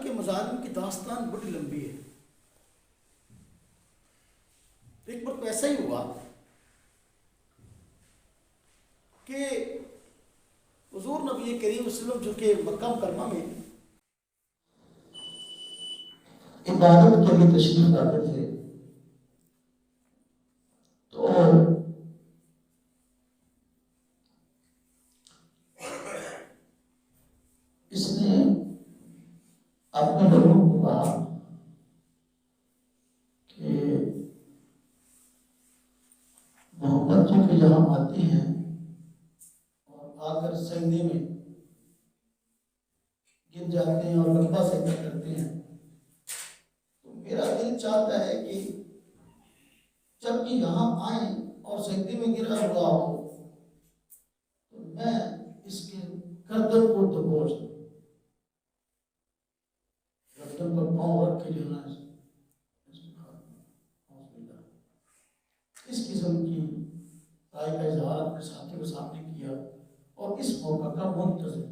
کے مظالم کی داستان بڑی لمبی ہے۔ ایک وقت ایسا ہی ہوا کہ حضور نبی کریم صلی اللہ علیہ وسلم جو کہ مکہ مکرمہ میں عبادت کے لیے تشریف لاتے تھے، تو اس نے اپنے لوگوں کو کہا کہ محمد جو کہ یہاں آتے ہیں اور آ کر سجدے میں گر جاتے ہیں اور لمبا سجدہ کرتے ہیں، تو میرا دل چاہتا ہے کہ جب بھی یہاں آئیں اور سجدے میں گرا ہوا ہو تو میں اس کے گردن کو دبوچ دوں، گردن پر پاؤں رکھ کے جو ہے اس قسم کی رائے کا اظہار اپنے ساتھی کے سامنے کیا اور اس موقع کا منتظر